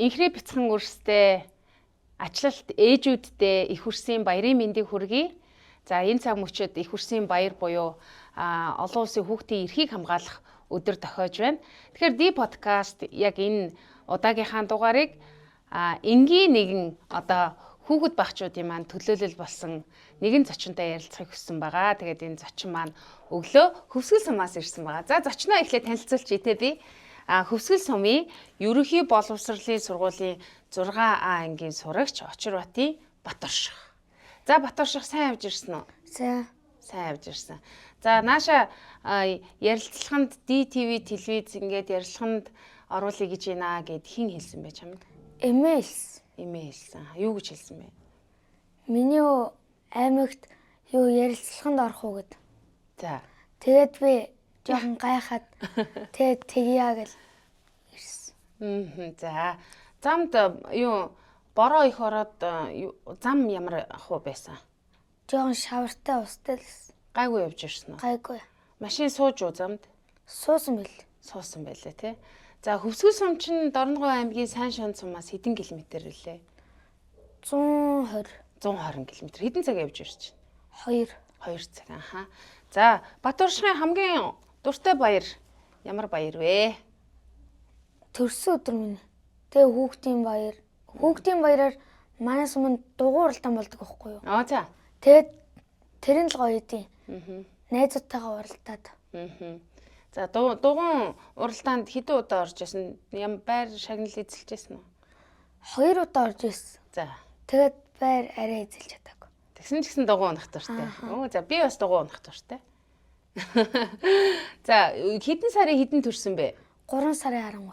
Инхрээ бяцхан өрстэй ачлалт ээжүүддээ их хүрсийн баярын мэндийг хүргэе. За энэ цаг мөчид их хүрсийн баяр буюу олон улсын хүүхдийн эрхийг хамгаалах өдөр тохиож байна. Тэгэхээр ди подкаст яг энэ удаагийнхаа дугаарыг энгийн нэгэн одоо хүүхэд багчуудын маань төлөөлөл болсон нэгэн зочинтой ярилцахыг хүссэн байгаа. Тэгээд энэ зочин маань өглөө Хөвсгөл сумаас ирсэн байгаа. За зочноо эхлээд танилцуулчих тий би. Хөвсгөл сумын ерөнхий боловсролын сургуулийн 6А ангийн сурагч Очирбатын Баторших. За Баторших сайн авж ирсэн үү? Сайн авж ирсэн. За нааша ярилцлаганд ДТV телевиз ингээд ярилцлаганд оруулъя гэж байна гэд хин хэлсэн бэ чамд? Эмэйлсэн. Юу гэж хэлсэн бэ? Миний аймагт юу ярилцлаганд орох уу гэд. За. Тэгээд би жоохон гайхаад тэгээд тэгье гэл ирсэн. За. Замд юу бороо их ороод зам ямар хуу байсан? Жоохон шавартай устай л байсан. Гайгүй явж ирсэн үү? Гайгүй. Машин сууж уу замд? Суусан бил. Суусан байлээ тий. За Хөвсгөл сум чинь Дорногов аймгийн Сайн Шонд сумаас хэдэн километр вүлээ? 120 км. Хэдэн цаг явж ирж байна? 2 цаг. Аха. За Баторшихын хамгийн дуртай баяр ямар баяр вэ? Төрсөн өдөр минь. Тэгээ хүүхдийн баяр. Хүүхдийн баяраар манай суманд дугуй уралдаан болдог байхгүй юу? За. Тэгээд тэр нь л гоё идэв. Найзуудтайгаа уралдаад. За дугуйн уралдаанд хэдэн удаа орж исэн? Ям байр шагнал эзэлж исэн үү? 2 удаа орж исэн. За. Тэгээд байр арай эзэлж чадаагүй. Тэгсэн ч гэсэн дугуй унах тууштай. За би бас дугуй унах тууштай. За хэдэн сарын хэдэн төрсөн бэ? 3 сарын 13.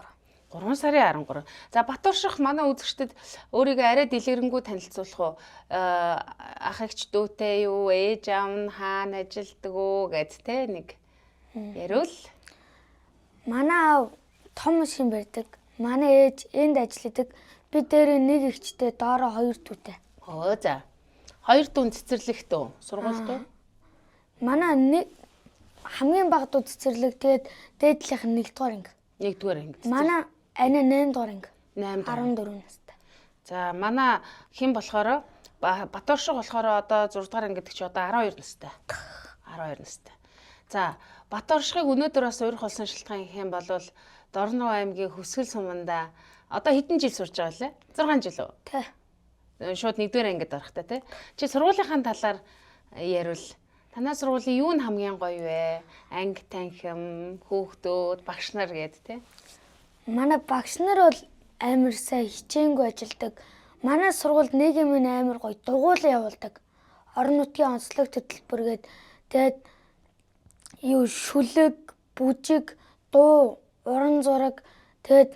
3 сарын 13. За Баторших манай үзэгчдэд өөрийгөө арай дэлгэрэнгүй танилцуулах уу? Ах эгч дүүтэй юу? Ээж аав нь хаана ажилладаг уу гэд те нэг ярил. Манай аав том машин барьдаг. Манай ээж энд ажилладаг. Би дээр нэг эгчтэй доороо 2 дүүтэй. За. 2 дүүн цэцэрлэгт үү? Сургуульд үү? Манай нэг хамгийн бага дүү цэцэрлэг, тэгээд дээдлийнх нь 1-р анги. 1-р анги. Манай ани 8-р анги. 14 настай. За манай хэн болохоор Баторших болохоор одоо 6-р анги гэдэг чи одоо 12 настай. 12 настай. За Баторшихыг өнөөдөр бас уурах болсон шалтгаан гэх юм бол Дорногов аймгийн Хөвсгөл суманда одоо хэдэн жил сурж байгаа лээ? 6 жил үү? Тий. Шууд 1-р ангид орохтой тий. Чи сургуулийнхаа талаар ярил. Танай сургуулийн юу нь хамгийн гоё вэ? Анги танхим, хүүхдүүд, багш нар гээд тий. Манай багш нар бол амар сайн хичээнгүй ажилладаг. Манай сургуульд нийгмийн амар гоё дугуйлан явуулдаг. Орон нутгийн онцлог хөтөлбөр гээд тэгээд юу шүлэг, бүжиг, дуу, уран зураг тэгээд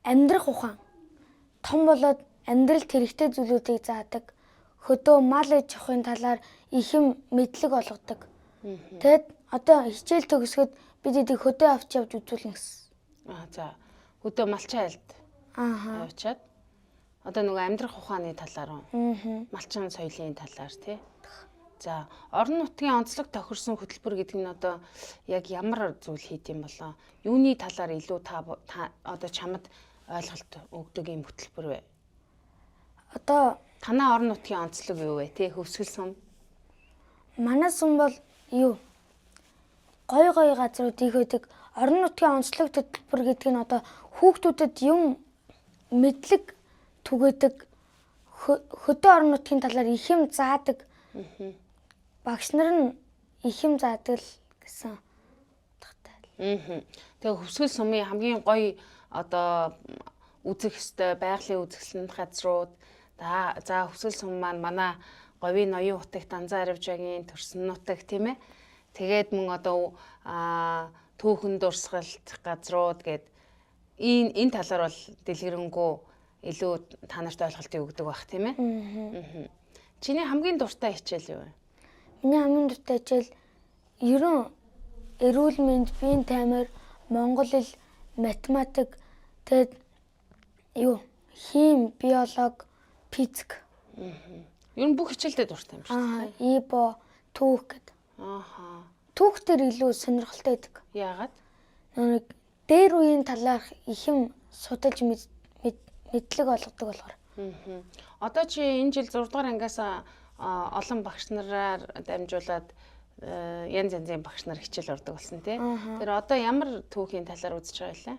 амьдрах ухаан. Том болоод амьдралд хэрэгтэй зүйлүүдийг заадаг. Хөдөө мал аж ахуйн талаар их юм мэдлэг олгодог. Тэгэд одоо хичээл төгсгöd бид эдийг хөдөө авч явж үзүүлнэ гэсэн. За. Хөдөө малчин айлд. Явчаад одоо нөгөө амьдрах ухааны талаар уу? Малчин соёлын талаар тий. За, орон нутгийн онцлог тохирсон хөтөлбөр гэдэг нь одоо яг ямар зүйл хийх юм болоо? Юуны талаар илүү та одоо чамд ойлголт өгдөг юм хөтөлбөр вэ? Одоо танай орон нутгийн онцлог юу вэ? Тэ Хөвсгөл сум. Манай сум бол юу? Гой газрууд их байдаг. Орон нутгийн онцлог хөтөлбөр гэдэг нь одоо хүүхдүүдэд юм мэдлэг түгээдэг. Хөдөө орон нутгийн талаар их юм заадаг. Багш нар нь их юм заадаг л гэсэн утгатай. Тэгээ Хөвсгөл сумын хамгийн гоё одоо үзэх ёстой байгалийн үзэсгэлэнт газрууд за Хөвсгөл сум маань манай говийн ноён утагт Данзан Аривжагийн төрсөн нутаг тийм ээ. Тэгээд мөн одоо түүхэн дурсгалт газрууд гээд энэ талаар бол дэлгэрэнгүй илүү та нарт ойлголтыг өгдөг байх тийм ээ. Чиний хамгийн дуртай хичээл юу вэ? Миний хамгийн дуртай хичээл ерөн эрүүл мэнд, биеийн тамир, монгол хэл, математик, тэгээд юу хим, биолог, физик. Ер нь бүх хичээлдээ дуртай юм шүү дээ. ИБО, түүх гэдэг. Түүх дээр илүү сонирхолтой байдаг. Яагаад? Нэг дээр үеийн талаарх их юм судалж мэдлэг олгодог болохоор. Одоо чи энэ жил 6 дугаар ангиас олон багш нараар дамжуулаад янз янзын багш нар хичээл ордог болсон тий. Тэр одоо ямар түүхийн талаар үзэж байгаа вэ?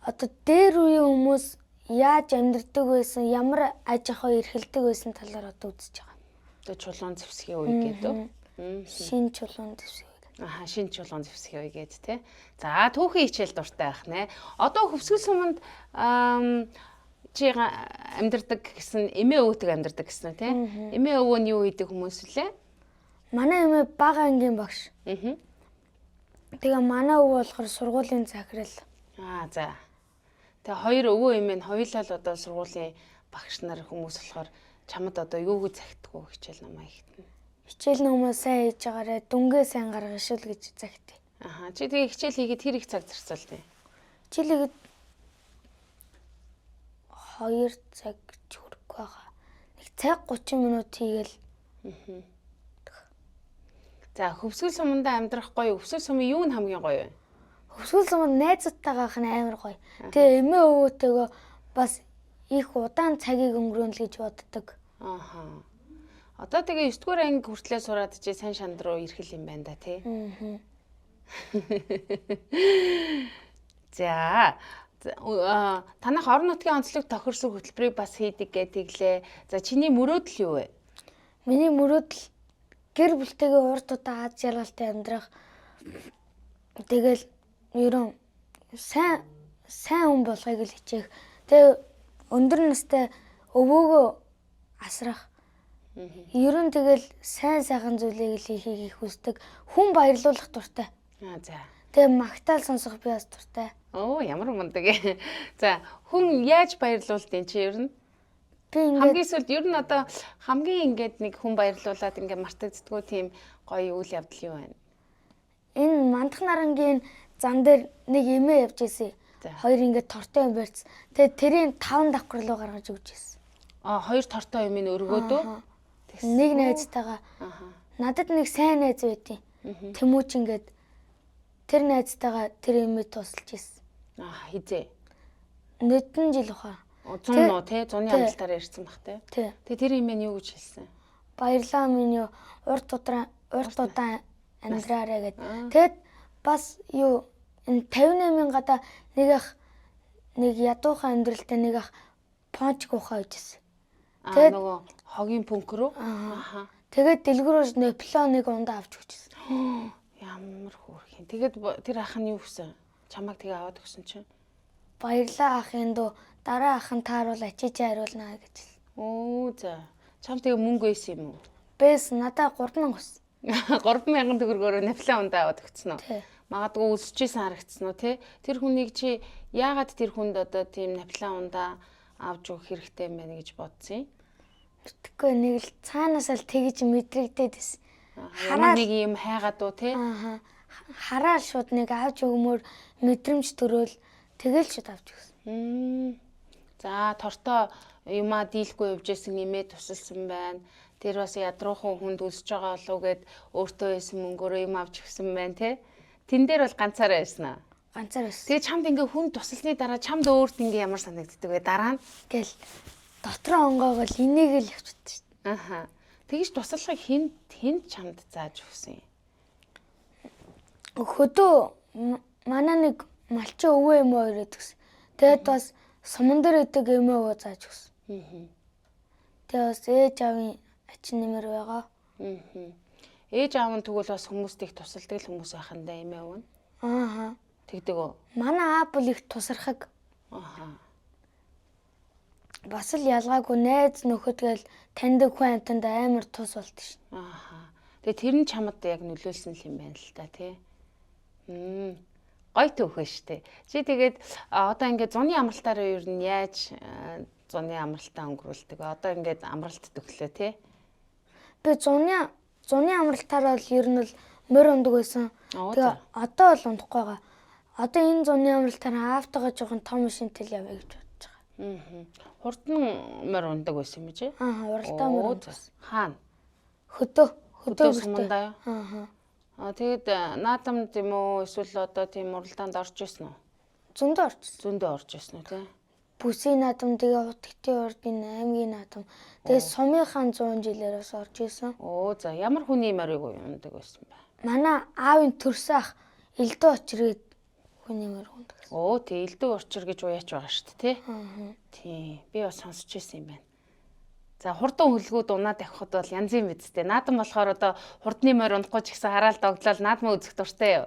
Одоо дээр үеийн хүмүүс яаж амьдардаг байсан, ямар аж ахуй эрхэлдэг байсан талаар одоо үзэж байгаа. Одоо чулуун зэвсгийн үе гэдэг. Шинэ чулуун зэвсэг. Шинэ чулуун зэвсгийн үе гэдэг тий. За түүхийн хичээл дуртай байх нэ. Одоо Хөвсгөл суманд чи амьдардаг гэсэн эмээ өвөтг амьдардаг гэсэн үү тий? Эмээ өвөө нь юу хийдэг хүмүүс үлээ? Манай эмээ бага ангийн багш. Тэгээ манай өвөө болохоор сургуулийн захирал. За. Тэгээ хоёр өвөө эмээ нь хоёулаа л одоо сургуулийн багш нар хүмүүс болохоор чамд одоо юуг захиддаг вэ хичээл намаа ихтэн. Хичээл нөмөө сайн хийж байгаарэ дүнгээ сайн гаргах шил гэж захидтыг. Чи тэгээ хичээл хийгээд тэр их цаг зарцуултыг. Хичээл хийгээд 2 цаг хүрэх байгаа. 1 цаг 30 минут хийгээл. За Хөвсгөл суманда амьдрах гоё. Хөвсгөл сумын юу нь хамгийн гоё вэ? Хөвсгөл суманд найзуудтайгаах нь амар гоё. Тэгээ эмээ өвөөтэйгөө бас их удаан цагийг өнгөрөөнө л гэж боддог. Одоо тэгээ 9 дугаар анги хүртлээр сураад чи сайн шанд руу ирэх юм байна да тий. За танах орон нутгийн онцлог тохирсон хөтөлбөрийг бас хийдэг гэдгэлээ. За чиний мөрөөдөл юу вэ? Миний мөрөөдөл гэр бүлтэйгээ урт удаа аз жаргалтай амьдрах. Тэгэл ерөн сайн хүн болохыг л хичээх. Тэгээ өндөр настай өвөөгөө асрах. Ерөн тэгэл сайн сайхан зүйлийг л хийхийг хүсдэг. Хүн баярлуулах дуртай. За. Тэгээ магтаал сонсох би бас дуртай. Ямар мундаг. За хүн яаж баярлуулдیں۔ Чи ер нь? Би хамгийн сүүлд ер нь одоо хамгийн ингээд нэг хүн баярлуулад ингээд мартагддггүй тийм гоё үйл явдал юу байна? Энэ Мандах нарангийн зан дээр нэг эмээ явж ирсэн. Хоёр ингээд тортой юм барьц. Тэгээ тэрийн 5 давхар руу гаргаж өгч ирсэн. Хоёр тортой юм ин өргөөдөө. Нэг найзтайгаа. Надад нэг сайн найз байдیں۔ Тэмүүч ингээд тэр найзтайгаа тэр эмээ тусалж ирсэн. Хизээ. Нэгдэн жил ухаа. 100 нуу тий 100-ны амралтаараа ирсэн бах тий. Тэгээ тэр юм юу гэж хэлсэн? Баярлалаа минь юу урт удаан амьдраарэ гэд. Тэгэд бас юу энэ 58,000-ада нэг ядуухан амьдралтай нэг ах понч гоохоо хийжсэн. Тэгээд нөгөө хогийн пүнк рүү. Тэгээд дэлгүүрөөс дипломыг ундаа авч өгчсэн. Ямар хөөрхин. Тэгээд тэр ах нь юу гэсэн? Чамайг тэгээ аваад өгсөн чинь. Баярлалаа ахын дөө дараа ахын тааруул ачиж хариулнаа гэж. За. Чам тэгээ мөнгө байсан юм уу? Бэс надаа 3,000 өссөн. 3,000 төгрөгөөр диплом ундаа аваад өгсөн үү? Магадгүй өсөжсэн харагдсан уу тий? Тэр хүнийг чи яагаад тэр хүнд одоо тийм диплом ундаа авч өгөх хэрэгтэй юм байна гэж бодсон юм? Мэдхгүй нэг л цаанаас л тэгж мэдрэгдээд байсан. Хараа нэг юм хайгаад уу тий? Хараа шууд нэг авч өгмөр мэдрэмж төрөөл тэгэл шууд авч өгсөн. За тортой юмаа дийлгүй явж исэн нэмээ тусалсан байна. Тэр бас ядруухан хүнд өсөж байгаа болов гэд өөртөө байсан мөнгөөрөө юм авч өгсөн байна тий? Тэн дээр бол ганцаараа байсан аа. Ганцаар байсан. Тэгээ чамд ингээ хүн тусалсны дараа чамд өөрт ингээ ямар санагддаг вэ? Дараа нь гэл дотроо онгоогол энийг л явчихдаг шүү дээ. Тэгэж туслахыг хэн чамд зааж өгсөн юм? Хөдөө манай нэг малчин өвөө юм уу ирээд гисэн. Тэгээд бас суман дээр идэг эмээ өвөө зааж өгсөн. Тэгээд бас ээж аавын ачин нэмэр байгаа. Ээж аав нь тэгвэл бас хүмүүст их тусалдаг л хүмүүс байхандаа эмээ өвөө. Тэгдэг үү? Манай аав бол их тусархаг. Бас л ялгаагүй найз нөхөд гээл таньдаг хүн амтанд амар тус болт ш. Тэгээ тэр нь чамд яг нөлөөлсөн юм байна л та тий. Гой түүхэн штэ. Чи тэгээд одоо ингээд зуны амралтаараа ер нь яаж зуны амралтаа өнгөрүүлдэг вэ? Одоо ингээд амралт төглөө тий. Би зуны амралтаараа л ер нь л морь ундаг байсан. Тэгээ одоо л ундахгүй байгаа. Одоо энэ зуны амралтаараа аавтайгаа жоохон том шинтэл явъя гэж бодож байгаа. Хурдан морь ундаг байсан юм чи? Уралдаа морь. Хаана? Хөдөө сумандаа. Тэгээд наадам тийм үү эсвэл одоо тийм уралдаанд орж ирсэн үү? Зөндөө орж ирсэн үү тий? бүсийн наадам тэгээ Утгтын урдын аймгийн наадам. Тэгээ сумынхаа 100 жилээр бас орж исэн. Оо за ямар хүний морийг ундаг байсан бэ? Манай аавын төрсөн ах элдв очргээд хүний мөр ундаг. Оо тий элдв урчир гэж уяач байгаа шүү дээ тий. Аа. Тий би бас сонсч байсан юм байна. За хурдан хөлгүүд унаад авахд бол янзын мэдтэй. Наадам болохоор одоо хурдны морь унахгүй ч гэсэн хараал догдлол наадмаа үзэх дуртай юу?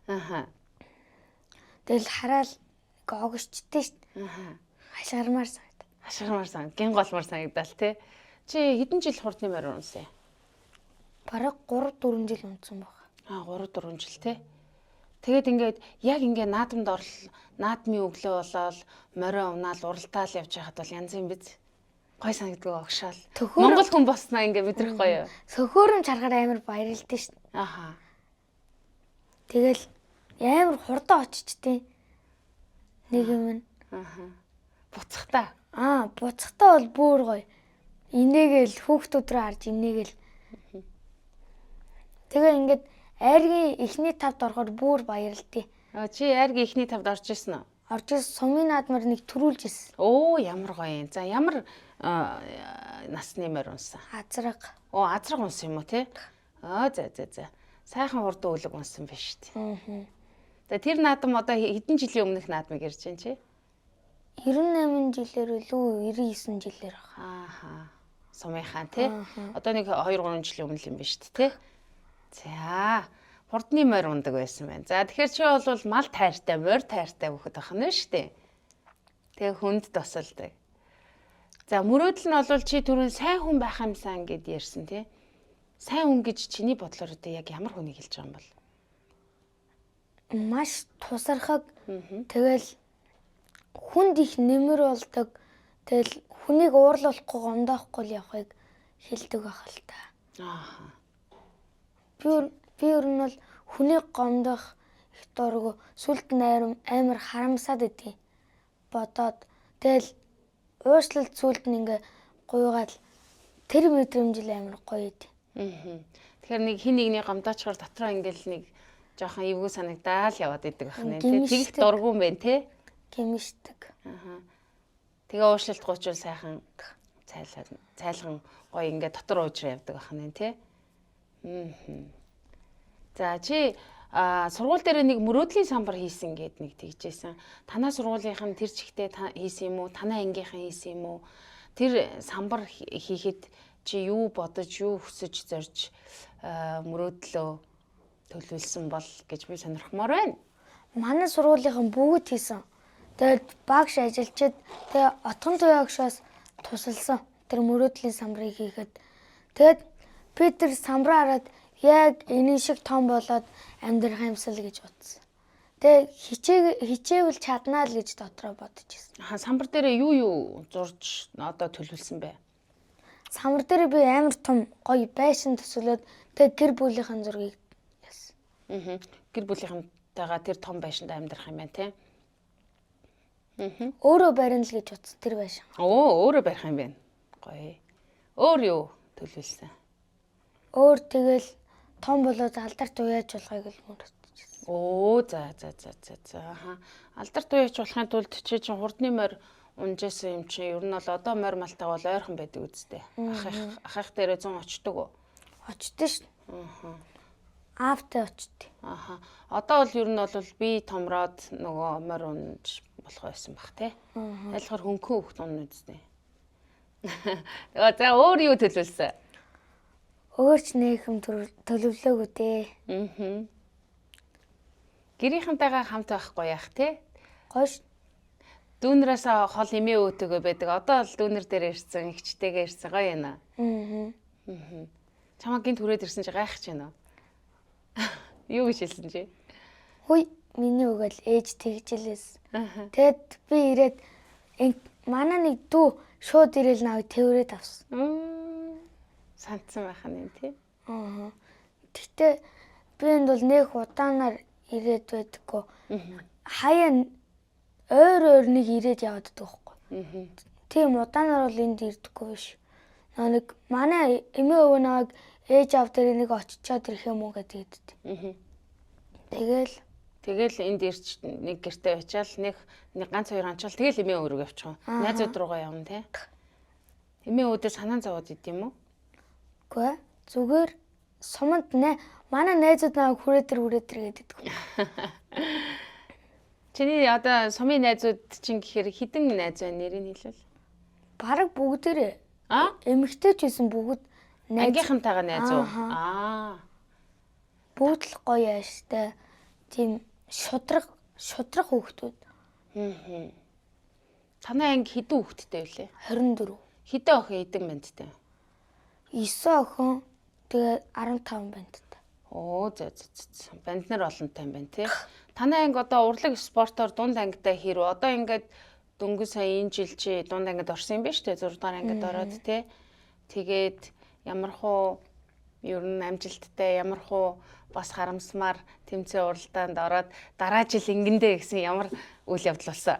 Аха. Тэгэл хараал огшчтэй шүү дээ. Аха. Хашгирмаар санагдав. Хашгирмаар гин голмор санагдал тий. Чи хэдэн жил хурдны морь унсан? Бараг 3-4 жил унтсан баг. 3-4 жил тий. Тэгээд ингээд яг ингээ наадамд наадмын өглөө болоод морио унаал уралдаал явж байхад бол янзын биз. Гой санагддаг огшаал. Монгол хүн болсноо ингээ мэдрэх гоё юу? Сөхөөрөм чаргаар амар баярлалтай шүү дээ. Аха. Тэгэл амар хурдан очичтэй. Нэг юм нь. Аха. Буцахтаа. Буцахтаа бол бүр гоё. Инээгээл хүүхдүүд рүү харж инээгээл. Тэгээ ингээд айргийн эхний тавд орохоор бүр баярлалтай. Чи айргийн эхний тавд орж исэн үү? Орж ис сумын наадмаар нэг төрүүлж исэн. Оо ямар гоё юм. За ямар насны морь унсан? Азраг. Оо азраг унсан юм уу те? За. Сайхан хурдан үлэг унсан биш үү? За тэр наадам одоо хэдэн жилийн өмнөх наадмыг ярьж байна чи? 98 жилээр үлээ 99 жилээр баг. Ааха. Сумынхаа тий. Одоо нэг 2-3 жилийн өмнө юм биш үү те? За хурдны морь ундаг байсан байна. За тэгэхээр чи бол мал тайртай, морь тайртай хөхөд ахна нь шүү дээ. Тэгээ хүнд тосолдог. За мөрөөдөл нь бол чи түрүүн сайн хүн байх юмсан гэд ярьсан тий. Сайн хүн гэж чиний бодлоор одоо яг ямар хүнийг хэлж байгаа юм бол? Маш тусархаг. Тэгэл хүнд их нэмэр болдог. Тэгэл хүнийг уурлуулахгүй гомдоохгүй л явахыг хэлдэг байх л та. Ааха. Би ер нь бол хүнийг гомдох их дургу сүлд амар харамсаад идэв. Бодоод тэгэл уушлалт сүлд нь ингээ гуйгаад тэр мэдрэмжил амар гоё идэв. Тэгэхээр нэг хин нэгний гомдоочхоор дотроо ингээл нэг жоохон эвгүй санагдаал яваад идэг ахна тий. Тэгэх дургуун байна тий. Гэмшдэг. Аха. Тэгээ уушлалт гуйчвал сайхан цайлган гоё ингээ дотор уужраа явдаг ахна тий. За чи сургууль дээр нэг мөрөөдлийн самбар хийсэн гэд нэг тэгжсэн. Танаа сургуулийнх нь тэр чигтээ хийсэн юм уу? Танаа ангийнхан хийсэн юм уу? Тэр самбар хийхэд чи юу бодож, юу хүсэж зорж мөрөөдлөө төлөвлөсөн бол гэж би сонирхмоор байна. Манай сургуулийнхан бүгд хийсэн. Тэгээд багш ажилчид тэгээд отгон туяагшаас тусалсан. Тэр мөрөөдлийн самбарыг хийхэд тэгээд би тэр самбараа хараад яг энэ шиг том болоод амьдрах юмсал гэж бодсон. Тэгээ хичээвэл чаднаа л гэж дотроо бодож байсан. Самбар дээр юу зурж одоо төлөвлөсөн бэ? Самбар дээр би амар том гоё байшин төсөөлөд тэгээ гэр бүлийнхэн зургийг яасан. Гэр бүлийнхэнтэйгээ тэр том байшинд амьдрах юм байна тий. Өөрөө барина л гэж бодсон тэр байшин. Оо өөрөө барих юм байна. Гоё. Өөр юу төлөвлөсөн? Өөр тэгэл том болоод алдарт уяаж болохыг л мөрөдчихсэн. Оо за. Алдарт уяаж болохын тулд чи чинь хурдны морь унжсэн юм чи ер нь бол одоо морь малтайг бол ойрхон байдаг үстэй. Ахих дээрээ 100 очдөг уу? Очдөө ш. Аавтай очдөө. Одоо бол ер нь бол би томроод нөгөө морь унж болох байсан бах тий. Айлхаар хөнгөн хөхт унна үстэй. За өөр юу төлөвлөсөн? Өөр ч нэхэм төлөвлөөгүй дээ. Гэрийнхэнтэйгээ хамт байхгүй яах тий? Гош. Дүүнээс хол эмээ өөтөгөө байдаг. Одоо л дүүнер дээр ирсэн, ихчтэйгээ ирсэн гоё юм аа. Чамаа гинт хүрээд ирсэн чи гайхаж байна уу? Юу гэж хэлсэн чи? Хүй, миний өгөөл ээж тэгжилээс. Тэгэд би ирээд манай нэг дүү шууд ирээл навыг тэрвэрээд авсан. Сандсан байх нь тий. Гэтэ би энд бол нэг удаанаар ирээд байдаггүй. Хаяа ойр нэг ирээд яваад байдаг байхгүй. Тийм удаанаар бол энд ирдэггүй биш. Нэг манай эмээ өвөө наваг ээж аав дээр нэг очичоод ирэх юм уу гэдэг. Тэгэл Тэгэл энд ирч нэг гэртээ очиад нэг ганц хоёр анчаал тэгэл эмээ өрөг явчих. Найзууд руугаа явна те. Эмээ өөдөө санаан зовоод идэм үү? Үгүй зүгээр суманд манай найзууд намайг хүрээдэр гэдэг. Чиний одоо сумын найзууд чинь гэхээр хідэн найз байна нэрийг хэлвэл? Бараг бүгдээрээ. А? Эмэгтэй ч байсан бүгд Ангийнхантайгаа найз уу? Бүгд л гоё ааштай. Тийм шудраг хүүхдүүд. Танай анги хэдэн хүүхэдтэй вүлээ? 24. Хэдэн охин эдэн бандтай? 9 охин тэгээ 15 бандтай. Оо зөө. Банд нар олонтой юм байна тий. Танай анги одоо урлаг спортоор дунд ангитай хэрв одоо ингээд дөнгөж сая энэ жил чи дунд ангид орсон юм байна шүү дээ. 6 дугаар ангид ороод тий. Тэгээд ямархуу ер нь амжилттай ямархуу бас харамсмаар тэмцээн уралдаанд ороод дараа жил ингэндээ гэсэн ямар үйл явдал болсон?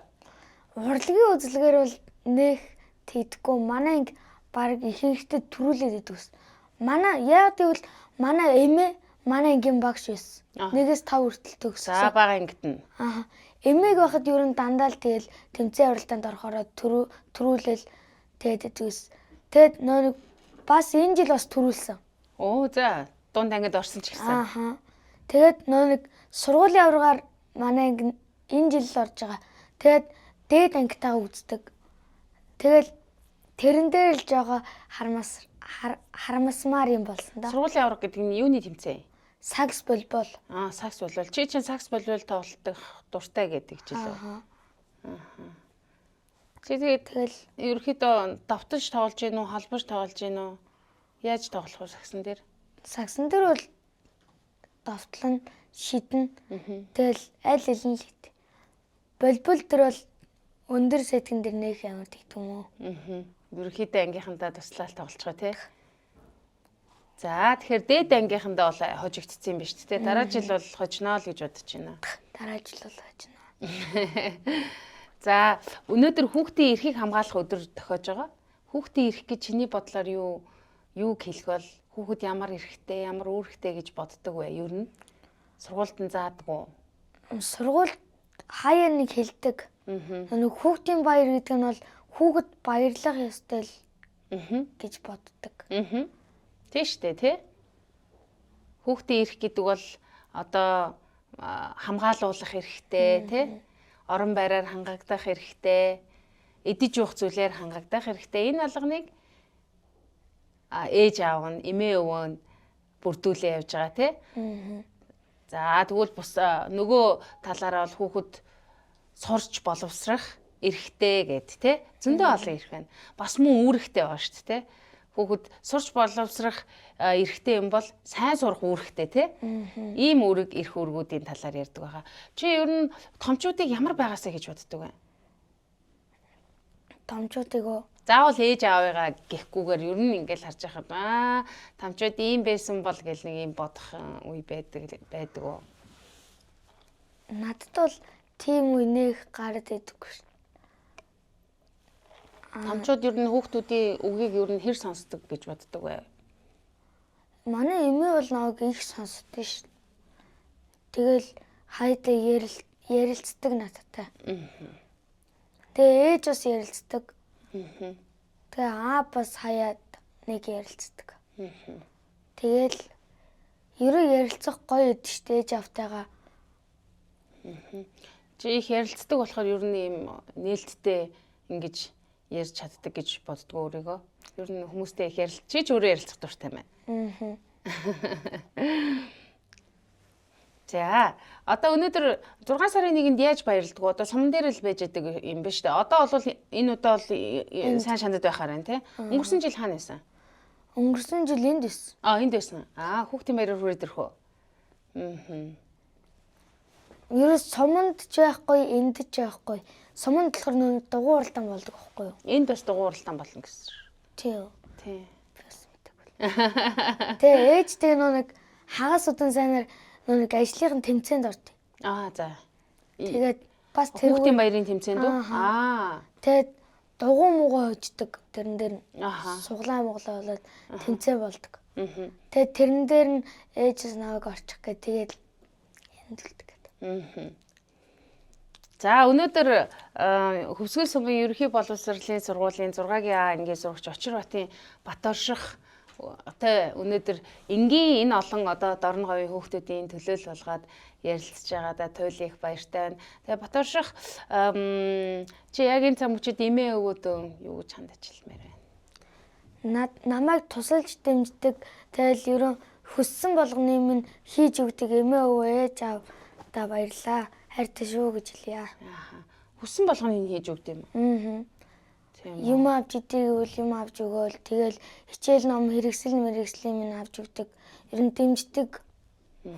Урлагийн үзлэгээр бол нэх тийдггүй манай анги баг ихэнхдээ төрүүлээд идэв ус. Манай яг тэгвэл манай эмээ манай ангийн багш байсан. 1-5 хүртэл төгссөн. За бага ангид нь. Эмээг байхад ер нь дандаа л тэгэл тэмцээн уралдаанд орохороо төрүүлэл тэгээд идэвс. Тэгэд нөө бас энэ жил бас төрүүлсэн. Оо за дунд ангид орсон ч гэсэн. Тэгээд нөө сургуулийн аврагаар манай анги энэ жил л орж байгаа. Тэгээд дээд ангитайгаа үздэг. Тэгэл тэрэн дээр л жоо харамсмаар юм болсон да. Сургуулийн авраг гэдэг нь юуны тэмцээн? Сакс болбол. Сакс болвол чи чинь сакс болвол тоглох дуртай гэдэг ч илүү. Чи тэгэл ерөөхдөө давтаж тоглож гин үү, холбож тоглож гин үү? Яаж тоглох вэ саксан дээр? Саксан дээр бол давтлан шидэн. Тэгэл аль алин л хит. Болбол дээр бол өндөр сэтгэн дээр нэх ямар тэгдэм үү? Ерөөхдөө ангийнхандаа туслаад тоглолцгоо тий. За тэгэхээр дээд ангийнхандаа бол хожигдсон юм ба шүү дээ. Дараа жил бол хожноо л гэж бодож байна. Дараа жил бол хожноо. За өнөөдөр хүүхдийн эрхийг хамгаалах өдөр тохиож байгаа. Хүүхдийн эрх гэж чиний бодлоор юу хэлэх бол хүүхэд ямар эрхтэй, ямар үүрэгтэй гэж боддог вэ? Ер нь сургуульд нь заадаг уу? Сургуульд хаяа нэг хэлдэг. Нэг хүүхдийн баяр гэдэг нь бол хүүхэд баярлах ёстой л гэж боддог. Тийш үү, тий? Хүүхдийн эрх гэдэг бол одоо хамгаалуулах эрхтэй, тий? Орон байраар хангагдах эрхтэй, эдэж уух зүйлээр хангагдах эрхтэй. Энэ алганыг ээж аав нь, эмээ өвөө нь бүрдүүлээ явж байгаа, тий? За тэгвэл бус нөгөө талаараа бол хүүхэд сурч боловсрах эрхтэй гэд тий? Зөндөө олон эрх байна. Бас мөн үүрэгтэй байгаа шүү дээ, тий? Хүүхэд сурч боловсрах эрхтэй юм бол сайн сурах үүрэгтэй тий? Ийм эрх үүргүүдийн талаар ярьдаг байгаа. Чи ер нь томчуудыг ямар байгаасаа гэж боддог вэ? Томчуудыг уу? Заавал ээж аавыгаа гэхгүйгээр ер нь ингээл харж байхад томчууд ийм байсан бол гэл нэг юм бодох үе байдаг уу? Надад бол тийм үе нэг гараад идэггүй шүү. Томчууд ер нь хүүхдүүдийн үгийг ер нь хэр сонсдог гэж боддог вэ? Манай эмээ бол намайг их сонсдог шүү. Тэгэл хайдаа ярилцдаг надтай. Тэгээ ээж бас ярилцдаг. Тэгээ бас хаяад нэг ярилцдаг. Тэгэл ерөө ярилцах гоё өд шүү дээ ээж автайгаа. Чи их ярилцдаг болохоор ер нь ийм нээлттэй ингэж ярьж чаддаг гэж боддгоо өөрийгөө. Ер нь хүмүүстэй их чи ч өөрөө ярилцах дуртай байна. За одоо өнөөдөр 6 сарын 1-нд яаж баярлдаг вэ? Одоо суман дээр л байж байгаа юм ба шүү дээ. Одоо бол энэ удаа бол сайн шандад байхаар байна тий. Өнгөрсөн жил хаана байсан? Өнгөрсөн жил энд байсан. Энд байсан. Хүүхдийн баяраар хүрээд ирэх үү? Ерөөс суманд ч байхгүй, энд ч байхгүй. Суманд болохоор нөө дугуй уралдаан болдог байхгүй юу? Энд бас дугуй уралдаан болно гэсэн. Тий. Бас мэдээгүй. Тэгээ ээжтэй нэг хагас удан сайнаар нэг ажлынхын тэмцээнд ордог. За. Тэгээд бас хүүхдийн баярын тэмцээнд үү? Тэгээд дугуй муугаа хождог тэрэн дээр нь. Суглаа моглоо болоод тэмцээн болдог. Тэгээд тэрэн дээр нь ээжээс наваг орчих гэ тэгээд янзлдаг гэдэг. За өнөөдөр Хөвсгөл сумын ерөнхий боловсролын сургуулийн 6-гийн А ангийн сурагч Очирбатын Баторших тэ өнөөдөр энгийн энэ олон одоо дорн говийн хүүхдүүдийн төлөөлөл болгоод ярилцж байгаадаа туйлын их баяртай байна. Тэгээ Баторших чи яг энэ цаг мөчид эмээ өвөөдөө юу гэж хандаж хэлмээр байна? Намайг тусалж дэмждэг. Тэгэл ерөн хүссэн болгоны минь хийж өгдөг эмээ өвөө ээж аавда баярлаа. Хайртай шүү гэж хэлье. Хүссэн болгоныг хийж өгд юм. Юм авч идээгүүл юм авч өгөөл. Тэгэл хичээл ном мэрэгслийн минь авч өгдөг. Ер нь дэмждэг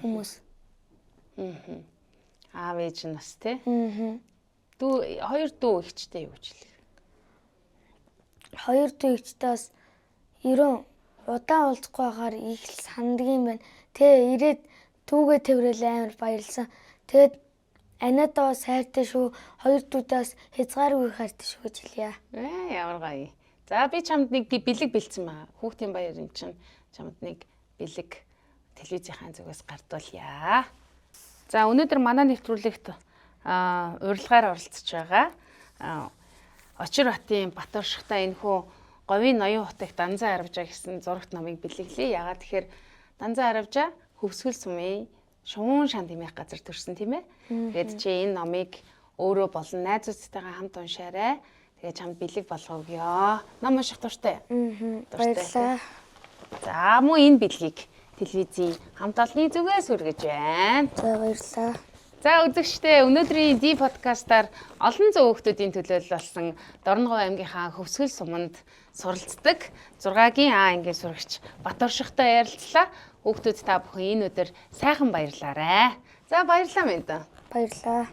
хүмүүс. Аав ээж нас тий. Дүү хоёр дүү ихчтэй юу гэж хэлээ? Хоёр дүү ихчтэй бас ерөн удаан уулзахгүй байгаар их л санддаг юм байна. Тэ ирээд түүгээ тэрвэл амар баярлсан. Тэгэд Анадаа хайртай шүү. Хоёр дүүдээс хязгааргүй хайртай шүү гэж хэлье. Ямар гоё. За би чамд нэг бэлэг бэлдсэн байгаа. Хүүхдийн баярын чинь чамд нэг бэлэг телевизийн зүгээс гардуулъя. За өнөөдөр манай нэвтрүүлэгт урилгаар оролцож байгаа. Очирбатын Баторшихтай энэхүү говийн ноён хотыг Данзан Аравжаа гэсэн зурагт номыг бэлэглэе. Ягаад тэгэхээр Данзан Аравжаа Хөвсгөл сумын шуун шан тэмээх газар төрсөн тийм ээ. Тэгээд чи энэ номыг өөрөө болон найзуудтайгаа хамт уншаарай. Тэгээд чамд бэлэг болгоо өгье. Ном унших дуртай. Баярлалаа. За мөн энэ бэлгийг телевизийн хамт олонны зүгээс хүргэж байна. За баярлалаа. За үзэгчдээ өнөөдрийн D подкастаар олон зуун хүүхдүүдийн төлөөлөл болсон Дорноговь аймгийнхаа Хөвсгөл суманд суралцдаг 6-гийн А ангийн сурагч Баторшихтай ярилцлаа. Хүүхдүүд та бүхэн энэ өдөр сайхан баярлаарай. За баярлалаа мэд. Баярлалаа.